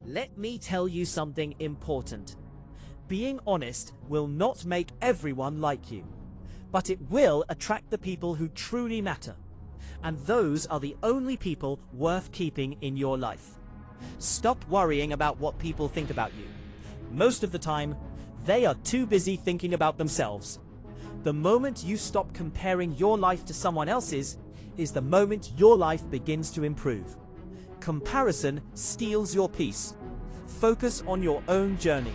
Let me tell you something important. Being honest will not make everyone like you, but it will attract the people who truly matter. And those are the only people worth keeping in your life. Stop worrying about what people think about you. Most of the time, they are too busy thinking about themselves. The moment you stop comparing your life to someone else's is the moment your life begins to improve. Comparison steals your peace. Focus on your own journey.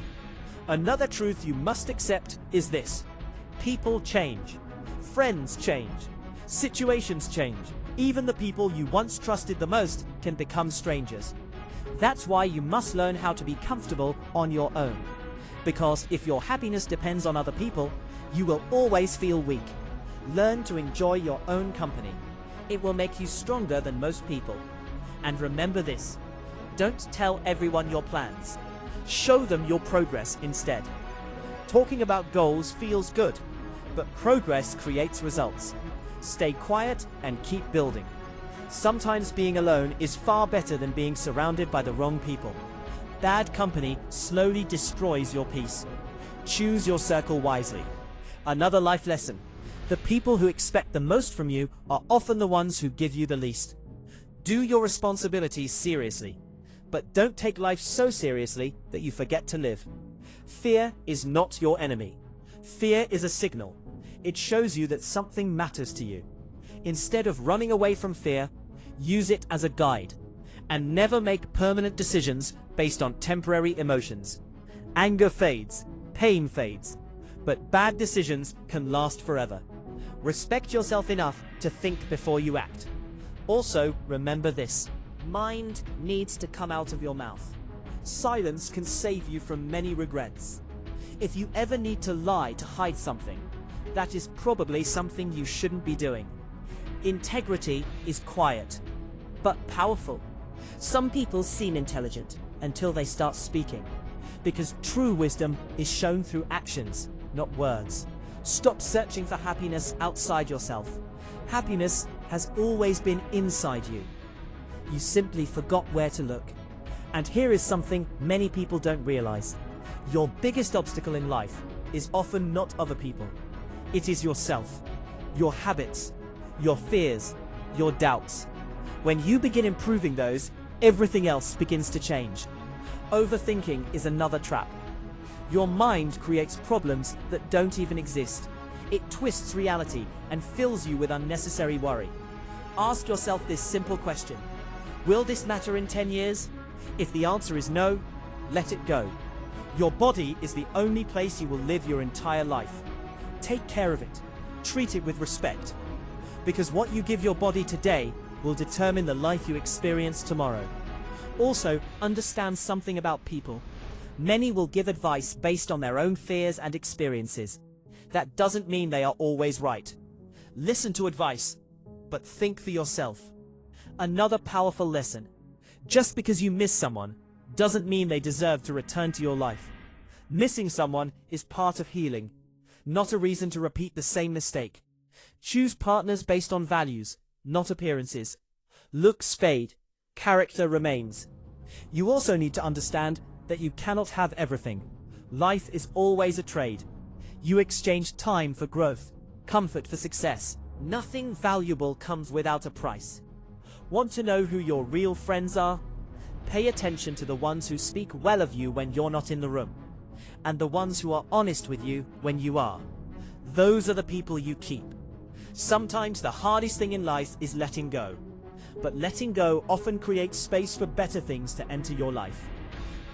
Another truth you must accept is this: people change, friends change, situations change. Even the people you once trusted the most can become strangers. That's why you must learn how to be comfortable on your own. Because if your happiness depends on other people, you will always feel weak. Learn to enjoy your own company. It will make you stronger than most people. And remember this: don't tell everyone your plans. Show them your progress instead. Talking about goals feels good, but progress creates results. Stay quiet and keep building. Sometimes being alone is far better than being surrounded by the wrong people. Bad company slowly destroys your peace. Choose your circle wisely. Another life lesson: the people who expect the most from you are often the ones who give you the least. Do your responsibilities seriously, but don't take life so seriously that you forget to live. Fear is not your enemy. Fear is a signal. It shows you that something matters to you. Instead of running away from fear, use it as a guide. And never make permanent decisions based on temporary emotions. Anger fades, pain fades, but bad decisions can last forever. Respect yourself enough to think before you act. Also, remember this: mind needs to come out of your mouth. Silence can save you from many regrets. If you ever need to lie to hide something, that is probably something you shouldn't be doing. Integrity is quiet, but powerful. Some people seem intelligent until they start speaking, because true wisdom is shown through actions, not words. Stop searching for happiness outside yourself. Happiness has always been inside you. You simply forgot where to look. And here is something many people don't realize: your biggest obstacle in life is often not other people. It is yourself, your habits, your fears, your doubts. When you begin improving those, everything else begins to change. Overthinking is another trap. Your mind creates problems that don't even exist. It twists reality and fills you with unnecessary worry. Ask yourself this simple question: will this matter in 10 years? If the answer is no, let it go. Your body is the only place you will live your entire life. Take care of it. Treat it with respect. Because what you give your body today will determine the life you experience tomorrow. Also, understand something about people. Many will give advice based on their own fears and experiences. That doesn't mean they are always right. Listen to advice, but think for yourself. Another powerful lesson: just because you miss someone doesn't mean they deserve to return to your life. Missing someone is part of healing, not a reason to repeat the same mistake. Choose partners based on values, not appearances. Looks fade, character remains. You also need to understand that you cannot have everything. Life is always a trade. You exchange time for growth, comfort for success. Nothing valuable comes without a price. Want to know who your real friends are? Pay attention to the ones who speak well of you when you're not in the room, and the ones who are honest with you when you are. Those are the people you keep. Sometimes the hardest thing in life is letting go, but letting go often creates space for better things to enter your life.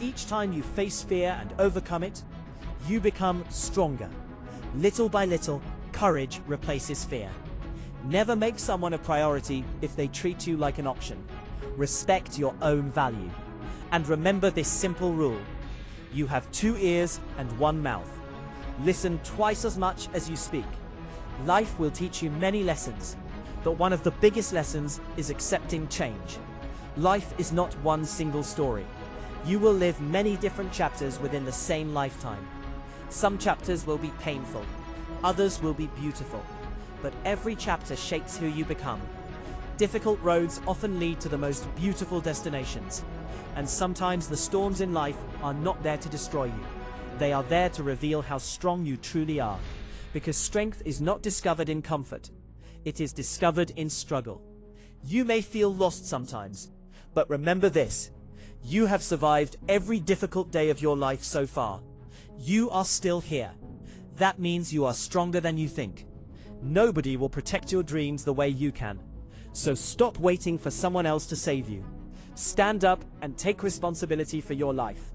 Each time you face fear and overcome it, you become stronger. Little by little, courage replaces fear. Never make someone a priority if they treat you like an option. Respect your own value. And remember this simple rule: you have 2 ears and 1 mouth. Listen twice as much as you speak. Life will teach you many lessons, but one of the biggest lessons is accepting change. Life is not one single story. You will live many different chapters within the same lifetime. Some chapters will be painful, others will be beautiful, but every chapter shapes who you become. Difficult roads often lead to the most beautiful destinations, And sometimes the storms in life are not there to destroy you. They are there to reveal how strong you truly are. Because strength is not discovered in comfort. It is discovered in struggle. You may feel lost sometimes, but remember this. You have survived every difficult day of your life so far. You are still here. That means you are stronger than you think. Nobody will protect your dreams the way you can. So stop waiting for someone else to save you. Stand up and take responsibility for your life.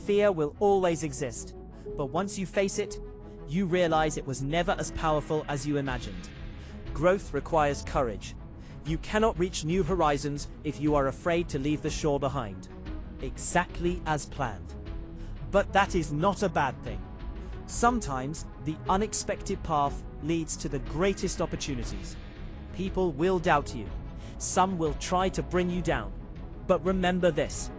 Fear will always exist, but once you face it, you realize it was never as powerful as you imagined. Growth requires courage. You cannot reach new horizons if you are afraid to leave the shore behind. Exactly as planned. But that is not a bad thing. Sometimes the unexpected path leads to the greatest opportunities. People will doubt you. Some will try to bring you down. But remember this.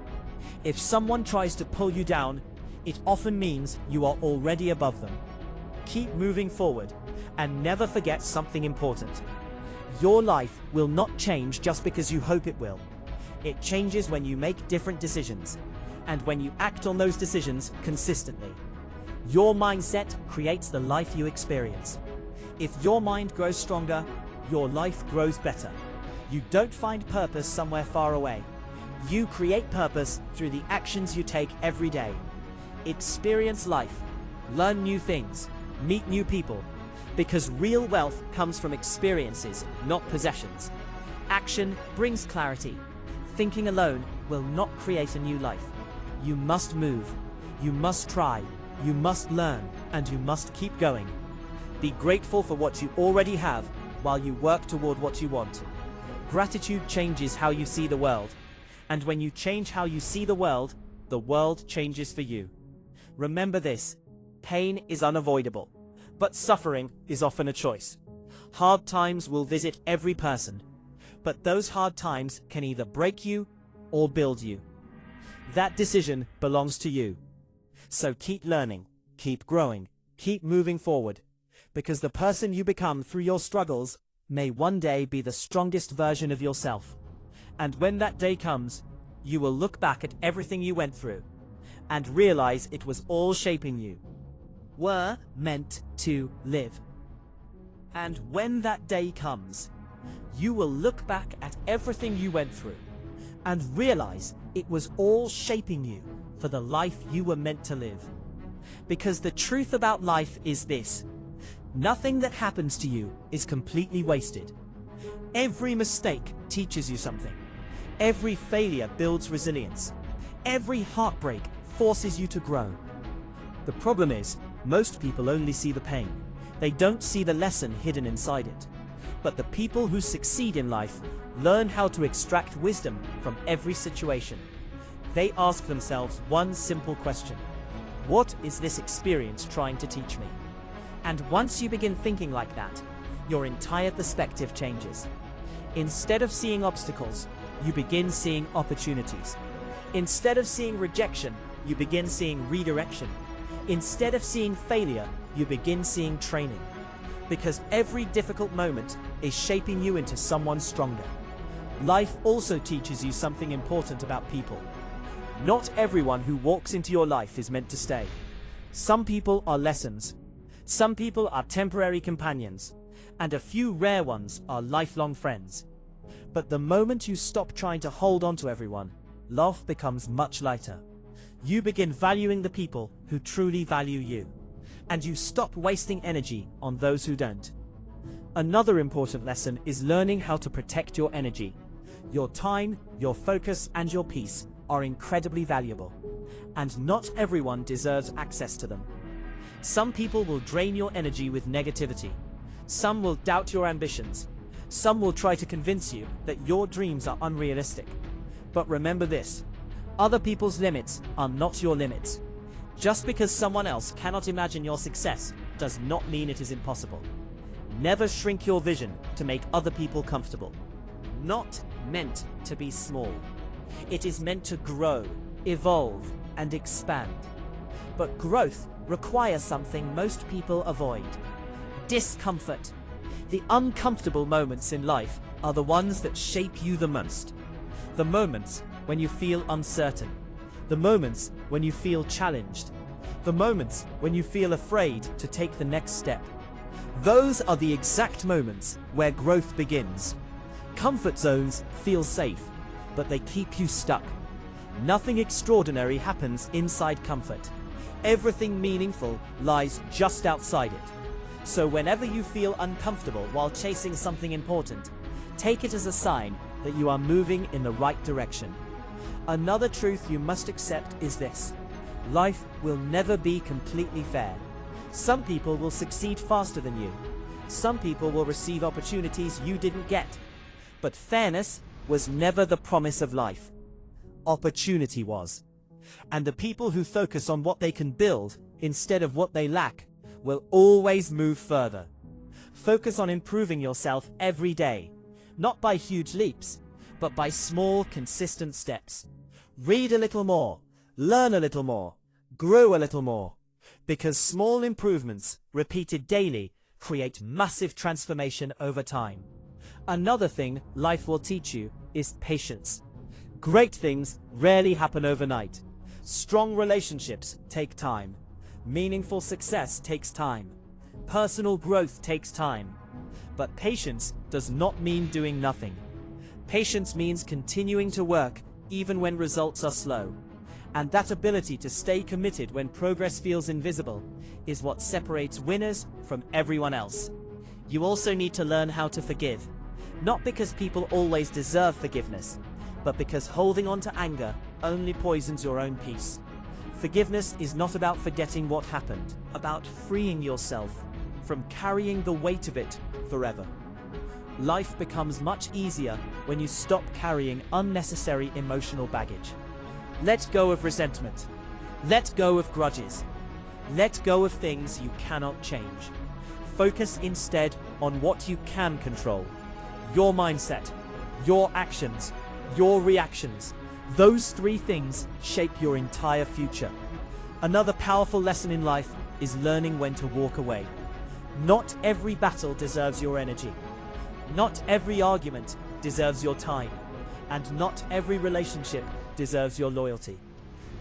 If someone tries to pull you down, it often means you are already above them. Keep moving forward and never forget something important. Your life will not change just because you hope it will. It changes when you make different decisions and when you act on those decisions consistently. Your mindset creates the life you experience. If your mind grows stronger, your life grows better. You don't find purpose somewhere far away. You create purpose through the actions you take every day. Experience life, learn new things, meet new people, because real wealth comes from experiences, not possessions. Action brings clarity. Thinking alone will not create a new life. You must move, you must try, you must learn, and you must keep going. Be grateful for what you already have while you work toward what you want. Gratitude changes how you see the world. And when you change how you see the world changes for you. Remember this, pain is unavoidable, but suffering is often a choice. Hard times will visit every person, but those hard times can either break you or build you. That decision belongs to you. So keep learning, keep growing, keep moving forward, because the person you become through your struggles may one day be the strongest version of yourself. And when that day comes, you will look back at everything you went through and realize it was all shaping you. Were meant to live. And when that day comes, you will look back at everything you went through and realize it was all shaping you for the life you were meant to live. Because the truth about life is this: nothing that happens to you is completely wasted. Every mistake teaches you something. Every failure builds resilience. Every heartbreak forces you to grow. The problem is, most people only see the pain. They don't see the lesson hidden inside it. But the people who succeed in life learn how to extract wisdom from every situation. They ask themselves one simple question: what is this experience trying to teach me? And once you begin thinking like that, your entire perspective changes. Instead of seeing obstacles, you begin seeing opportunities. Instead of seeing rejection, you begin seeing redirection. Instead of seeing failure, you begin seeing training. Because every difficult moment is shaping you into someone stronger. Life also teaches you something important about people. Not everyone who walks into your life is meant to stay. Some people are lessons. Some people are temporary companions. And a few rare ones are lifelong friends. But the moment you stop trying to hold on to everyone, life becomes much lighter. You begin valuing the people who truly value you. And you stop wasting energy on those who don't. Another important lesson is learning how to protect your energy. Your time, your focus, and your peace are incredibly valuable. And not everyone deserves access to them. Some people will drain your energy with negativity. Some will doubt your ambitions. Some will try to convince you that your dreams are unrealistic. But remember this: other people's limits are not your limits. Just because someone else cannot imagine your success does not mean it is impossible. Never shrink your vision to make other people comfortable. Not meant to be small. It is meant to grow, evolve, and expand. But growth requires something most people avoid: discomfort. The uncomfortable moments in life are the ones that shape you the most. The moments when you feel uncertain, the moments when you feel challenged, the moments when you feel afraid to take the next step. Those are the exact moments where growth begins. Comfort zones feel safe, but they keep you stuck. Nothing extraordinary happens inside comfort. Everything meaningful lies just outside it. So whenever you feel uncomfortable while chasing something important, take it as a sign that you are moving in the right direction. Another truth you must accept is this: life will never be completely fair. Some people will succeed faster than you. Some people will receive opportunities you didn't get. But fairness was never the promise of life. Opportunity was. And the people who focus on what they can build instead of what they lack will always move further. Focus on improving yourself every day, not by huge leaps, but by small, consistent steps. Read a little more, learn a little more, grow a little more, because small improvements, repeated daily, create massive transformation over time. Another thing life will teach you is patience. Great things rarely happen overnight. Strong relationships take time. Meaningful success takes time. Personal growth takes time. But patience does not mean doing nothing. Patience means continuing to work even when results are slow. And that ability to stay committed when progress feels invisible is what separates winners from everyone else. You also need to learn how to forgive. Not because people always deserve forgiveness, but because holding on to anger only poisons your own peace. Forgiveness is not about forgetting what happened, about freeing yourself from carrying the weight of it forever. Life becomes much easier when you stop carrying unnecessary emotional baggage. Let go of resentment. Let go of grudges. Let go of things you cannot change. Focus instead on what you can control. Your mindset, your actions, your reactions. Those three things shape your entire future. Another powerful lesson in life is learning when to walk away. Not every battle deserves your energy. Not every argument deserves your time. And not every relationship deserves your loyalty.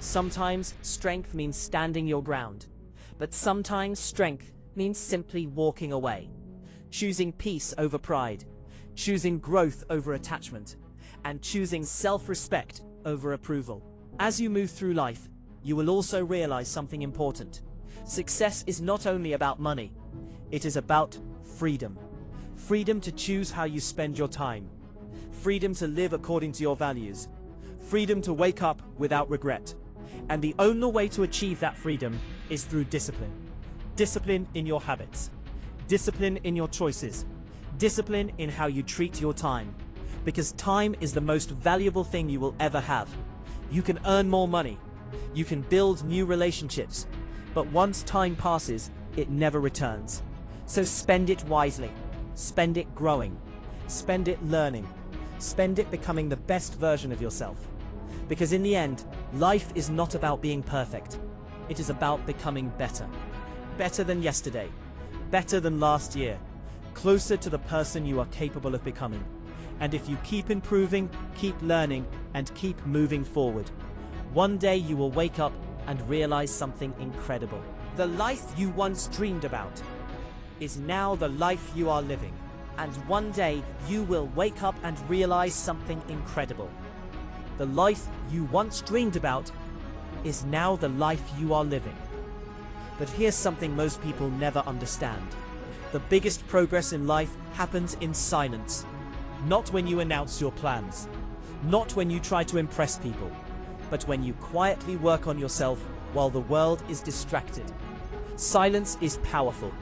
Sometimes strength means standing your ground, but sometimes strength means simply walking away. Choosing peace over pride, choosing growth over attachment, and choosing self-respect over approval. As you move through life, you will also realize something important. Success is not only about money, it is about freedom. Freedom to choose how you spend your time. Freedom to live according to your values. Freedom to wake up without regret. And the only way to achieve that freedom is through discipline. Discipline in your habits. Discipline in your choices. Discipline in how you treat your time. Because time is the most valuable thing you will ever have. You can earn more money. You can build new relationships. But once time passes, it never returns. So spend it wisely. Spend it growing. Spend it learning. Spend it becoming the best version of yourself. Because in the end, life is not about being perfect. It is about becoming better. Better than yesterday. Better than last year. Closer to the person you are capable of becoming. And if you keep improving, keep learning, and keep moving forward, one day you will wake up and realize something incredible. The life you once dreamed about is now the life you are living. And one day you will wake up and realize something incredible. The life you once dreamed about is now the life you are living. But here's something most people never understand. The biggest progress in life happens in silence. Not when you announce your plans. Not when you try to impress people. But when you quietly work on yourself while the world is distracted. Silence is powerful.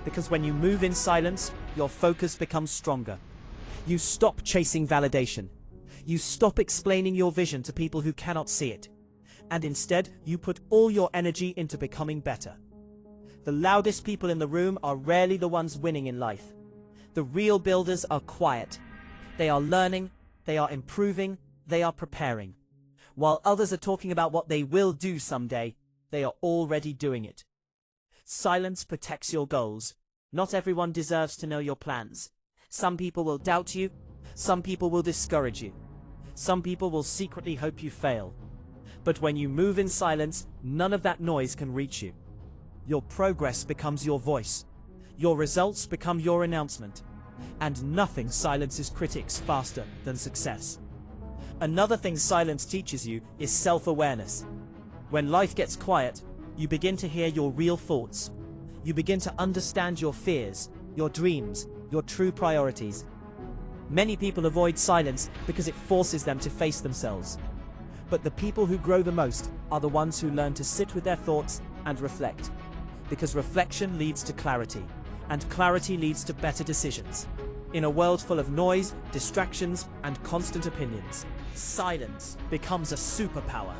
Because when you move in silence, your focus becomes stronger. You stop chasing validation. You stop explaining your vision to people who cannot see it. And instead, you put all your energy into becoming better. The loudest people in the room are rarely the ones winning in life. The real builders are quiet. They are learning, they are improving, they are preparing. While others are talking about what they will do someday, they are already doing it. Silence protects your goals. Not everyone deserves to know your plans. Some people will doubt you. Some people will discourage you. Some people will secretly hope you fail. But when you move in silence, none of that noise can reach you. Your progress becomes your voice. Your results become your announcement. And nothing silences critics faster than success. Another thing silence teaches you is self-awareness. When life gets quiet, you begin to hear your real thoughts. You begin to understand your fears, your dreams, your true priorities. Many people avoid silence because it forces them to face themselves. But the people who grow the most are the ones who learn to sit with their thoughts and reflect. Because reflection leads to clarity, and clarity leads to better decisions. In a world full of noise, distractions, and constant opinions, silence becomes a superpower.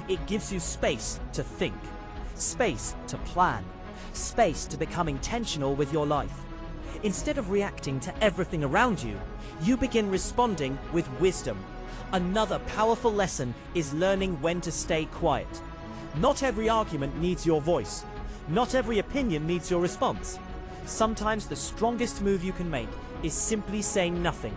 It gives you space to think, space to plan, space to become intentional with your life. Instead of reacting to everything around you, you begin responding with wisdom. Another powerful lesson is learning when to stay quiet. Not every argument needs your voice. Not every opinion needs your response. Sometimes the strongest move you can make is simply saying nothing,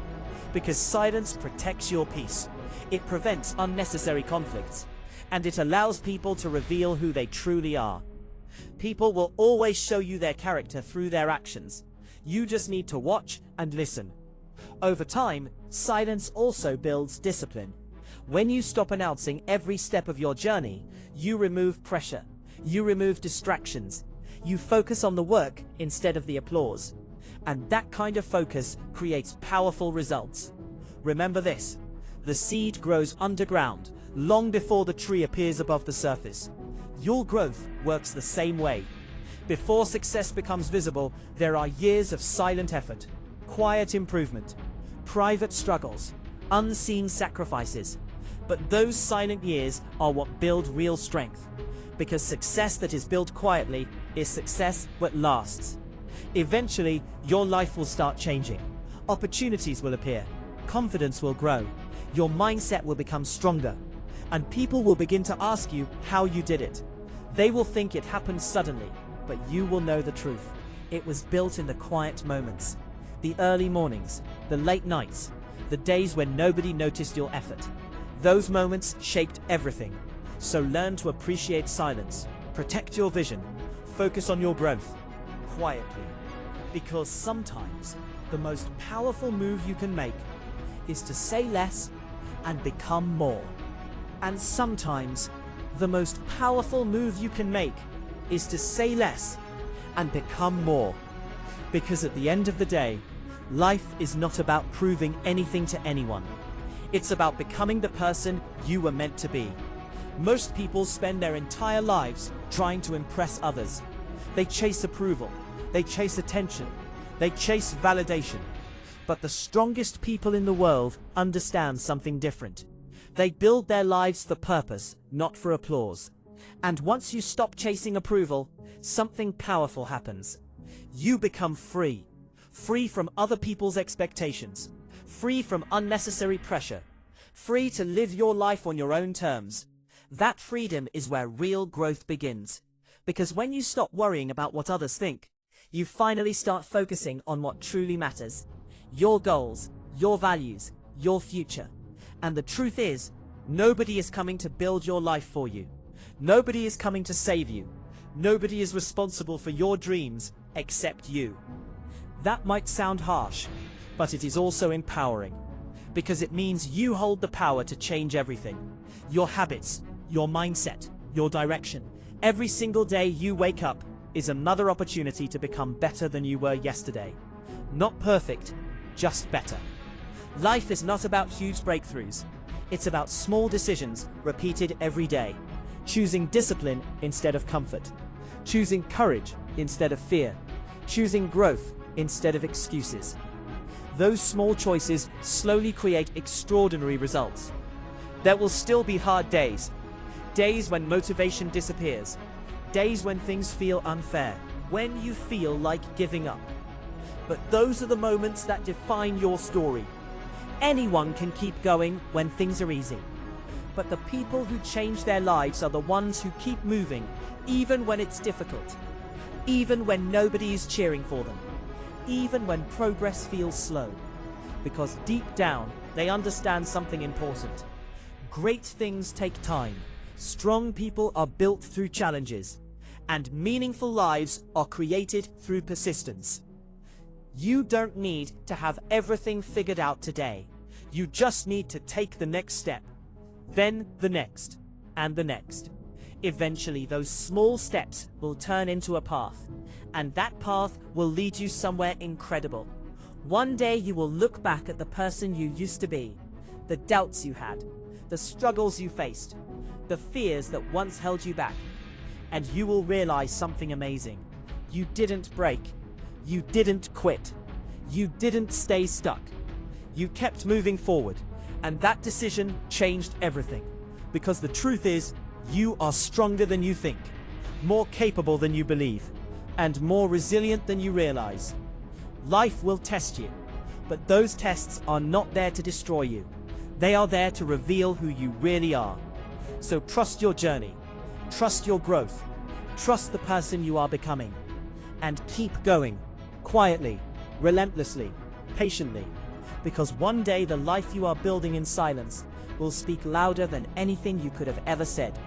because silence protects your peace. It prevents unnecessary conflicts, and it allows people to reveal who they truly are. People will always show you their character through their actions. You just need to watch and listen. Over time, silence also builds discipline. When you stop announcing every step of your journey, you remove pressure. You remove distractions. You focus on the work instead of the applause. And that kind of focus creates powerful results. Remember this: the seed grows underground, long before the tree appears above the surface. Your growth works the same way. Before success becomes visible, there are years of silent effort, quiet improvement, private struggles, unseen sacrifices. But those silent years are what build real strength. Because success that is built quietly is success that lasts. Eventually, your life will start changing. Opportunities will appear. Confidence will grow. Your mindset will become stronger. And people will begin to ask you how you did it. They will think it happened suddenly, but you will know the truth. It was built in the quiet moments. The early mornings, the late nights, the days when nobody noticed your effort. Those moments shaped everything. So learn to appreciate silence. Protect your vision. Focus on your growth. Quietly. Because sometimes the most powerful move you can make is to say less and become more. And sometimes the most powerful move you can make is to say less and become more. Because at the end of the day, life is not about proving anything to anyone. It's about becoming the person you were meant to be. Most people spend their entire lives trying to impress others. They chase approval. They chase attention. They chase validation. But the strongest people in the world understand something different. They build their lives for purpose, not for applause. And once you stop chasing approval, something powerful happens. You become free. Free from other people's expectations. Free from unnecessary pressure. Free to live your life on your own terms. That freedom is where real growth begins. Because when you stop worrying about what others think, you finally start focusing on what truly matters. Your goals, your values, your future. And the truth is, nobody is coming to build your life for you. Nobody is coming to save you. Nobody is responsible for your dreams except you. That might sound harsh, but it is also empowering. Because it means you hold the power to change everything. Your habits, your mindset, your direction. Every single day you wake up is another opportunity to become better than you were yesterday. Not perfect, just better. Life is not about huge breakthroughs. It's about small decisions repeated every day. Choosing discipline instead of comfort. Choosing courage instead of fear. Choosing growth instead of excuses. Those small choices slowly create extraordinary results. There will still be hard days. Days when motivation disappears. Days when things feel unfair. When you feel like giving up. But those are the moments that define your story. Anyone can keep going when things are easy. But the people who change their lives are the ones who keep moving, even when it's difficult. Even when nobody is cheering for them. Even when progress feels slow. because deep down they understand something important. Great things take time, strong people are built through challenges, and meaningful lives are created through persistence. You don't need to have everything figured out today. You just need to take the next step, then the next, and the next. Eventually, those small steps will turn into a path, and that path will lead you somewhere incredible. One day you will look back at the person you used to be, the doubts you had, the struggles you faced, the fears that once held you back, and you will realize something amazing. You didn't break. You didn't quit. You didn't stay stuck. You kept moving forward, and that decision changed everything. Because the truth is, you are stronger than you think, more capable than you believe, and more resilient than you realize. Life will test you, but those tests are not there to destroy you. They are there to reveal who you really are. So trust your journey, trust your growth, trust the person you are becoming, and keep going, quietly, relentlessly, patiently, because one day the life you are building in silence will speak louder than anything you could have ever said.